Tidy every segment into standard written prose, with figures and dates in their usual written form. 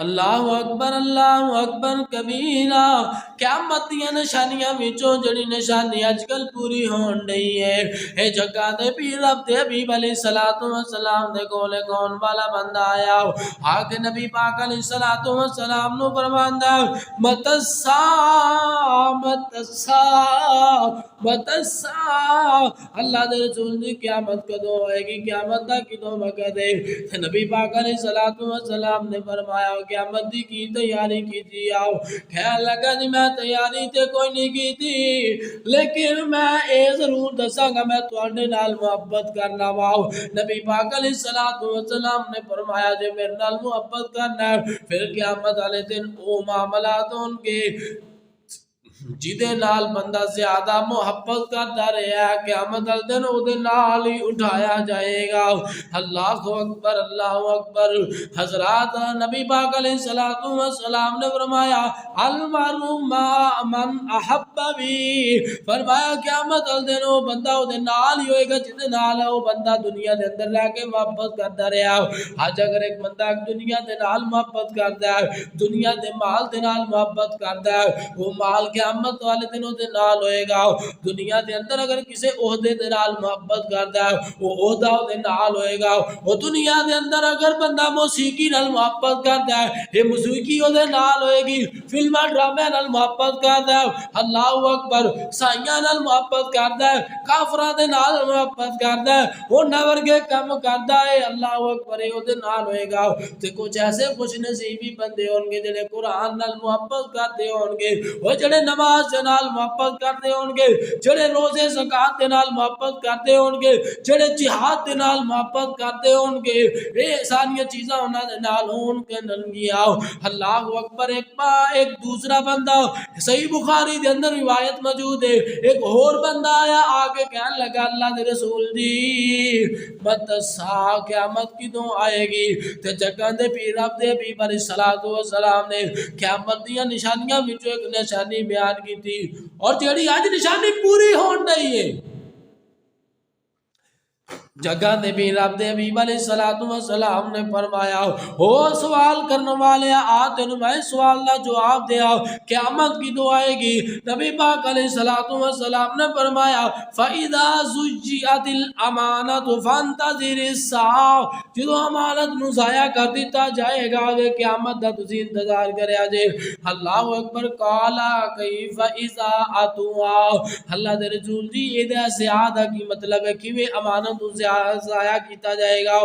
اللہ اکبر کبیرہ۔ قیامت دیا نشانیاں وچوں جڑی نشانی اج کل پوری ہون رہی ہے، اے جگہ دے پیر رب دے حبیب علیہ الصلوۃ والسلام دے کولے کون والا بندہ آیا، آگے نبی پاک علیہ الصلوۃ والسلام نو فرماندا متسا متسا متسا، اللہ دے رسول دی قیامت کدوں ہوئے گی، قیامت دا کدوں وقت ہے؟ نبی پاک علیہ الصلوۃ والسلام نے فرمایا قیامت دی کی تیاری کیتی آؤ۔ خیال لگا جی میں تیاری تے کوئی نہیں کیتی، لیکن میں اے ضرور دساں گا میں تواڈے نال محبت کرنا واؤ۔ نبی پاک علیہ الصلوۃ والسلام نے فرمایا جے میرے نال محبت کرنا ہے پھر قیامت والے دن او معاملات ہون گے جدے نال بندہ زیادہ محبت کرتا رہا ہے، قیامت والے دن او دے نال ہی اٹھایا جائے گا۔ اللہ اکبر اللہ اکبر۔ حضرات نبی پاک علیہ الصلوۃ والسلام نے فرمایا المرء مع من احب بھی، فرمایا قیامت والے دن او بندہ او دے نال ہی ہوئے گا جدے نال او بندہ دنیا دے اندر رہ کے محبت کرتا رہا۔ اج اگر ایک بندہ دنیا دے نال محبت کردا ہے، دنیا دے مال دے نال محبت کردا ہے، وہ مال قیامت والے دنوں دے نال ہوئے گا۔ دنیا دے اندر اگر کسے عہدے دے نال محبت کردا ہے وہ عہدہ دے نال ہوئے گا۔ وہ دنیا دے اندر اگر بندہ موسیقی نال محبت کردا ہے یہ موسیقی او دے نال ہوئے گی۔ فلماں ڈرامے نال محبت کردا ہے، اللہ اکبر، سائیاں نال محبت کردا ہے، کافراں دے نال محبت کردا ہے، انہاں ورگے کم کردا ہے، اللہ اکبر، او دے نال ہوئے گا۔ تے کچھ ایسے خوش نصیبی بندے ہون گے جڑے قرآن نال محبت کرتے ہون گے، وہ جڑے نماز دے نال محبت کرتے ہون گے، جڑے روزے زکات دے نال محبت کرتے ہون گے، جڑے جہاد دے نال محبت کرتے ہون گے، اے ساری چیزاں انہاں دے نال ہون کے ننگیاں۔ اللہ اکبر۔ ایک دوسرا بندہ صحیح بخاری دے اندر روایت موجود ہے، ایک اور بندہ آیا آگے کہنے لگا اللہ دے رسول دی متسا قیامت کدوں آئے گی؟ تے جگہ دے پیر رب دے حبیب علیہ الصلوۃ والسلام نے قیامت دیاں نشانیاں وچوں ایک نشانی بیان کی تھی، اور جیڑی اج نشانی پوری ہون رہی ہے۔ جگہ دے بھی رب دے حبیب علیہ الصلوۃ والسلام نے فرمایا او سوال کرنے والے آ تینوں میں سوال دا جواب دیا، قیامت کی دو آئے گی؟ نبی پاک علیہ الصلوۃ والسلام نے فرمایا فَإِذَا زُجِّئَتِ الْأَمَانَةُ فَانْتَظِرِ السَّاعَةَ، جدو امانت نو ضائع کر دیتا جائے گا تے قیامت دا تسی انتظار کریا جے۔ اللہ اکبر۔ قال کیف اذا اتوا، اللہ دے رسول دی اے دا زیادہ کی مطلب ہے کہ امانت ضائع کیتا جائے گا۔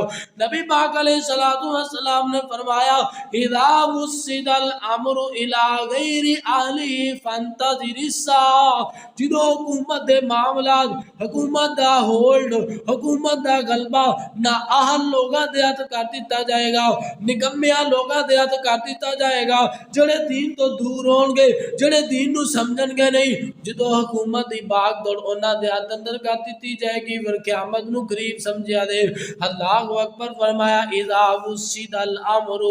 نبی پاک علیہ الصلوۃ والسلام نے فرمایا اذا وسد الامر الى غیر اہلہ فانتظر الساعہ، جدو حکومت دے معاملات، حکومت دا ہولڈ، حکومت دا غلبہ نہ اہل لوگاں دے ہاتھ کر دیتا جائے گا، نکمیاں لوگاں دے ہاتھ کر دیتا جائے گا، جڑے دین تو دور ہون گے، جڑے دین نو سمجھن گے نہیں، جدو حکومت دی باغ دوڑ انہاں دے ہاتھ اندر کر دیتی جائے گی پھر قیامت نو قریب سمجھا دے۔ اللہ اکبر۔ فرمایا اذا وسد الامر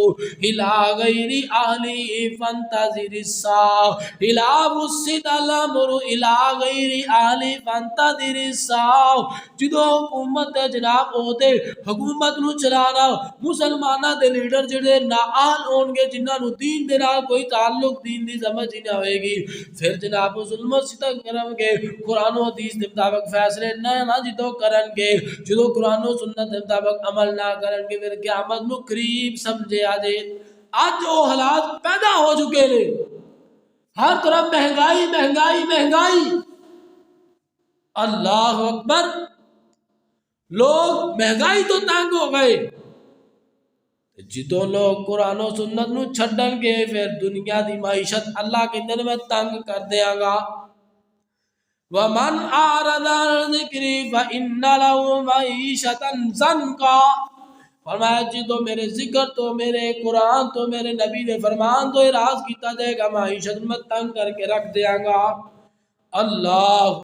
الى غیر اہلہ فانتظر الساعہ، اذا وسد الامر الى غیر اہلہ فانتظر الساعہ، جدو حکومت جناب عہدے حکومت نو چلانا مسلمانہ دے لیڈر جڑے نااہل ہون گے، جنہاں نو دین دے نال کوئی تعلق، دین دی سمجھ ہی نہ ہوئے گی، پھر جناب ظلم و ستم کرن گے، قرآن و حدیث دے مطابق فیصلے نہ جدو کرن گے، جدو قرآن و سنت دے مطابق عمل نہ کرن گے، پھر قیامت نو قریب سمجھے آجے۔ آج وہ حالات پیدا ہو چکے لے، ہر طرف مہنگائی مہنگائی مہنگائی، اللہ اکبر، لوگ مہنگائی تو تنگ ہو گئے، جدو لوگ قرآن و سنت نو چھڑن گے پھر دنیا دی معیشت اللہ کے دن میں تنگ کر دیا گا۔ وَمَنْ أَعْرَضَ عَنْ ذِكْرِي فَإِنَّ لَهُ مَعِيشَةً ضَنْكًا، فرمایا جدو میرے ذکر تو، میرے قرآن تو، میرے نبی دے فرمان تو اعراض کیتا جائے گا، معیشت میں تنگ کر کے رکھ دیا گا۔ اللہ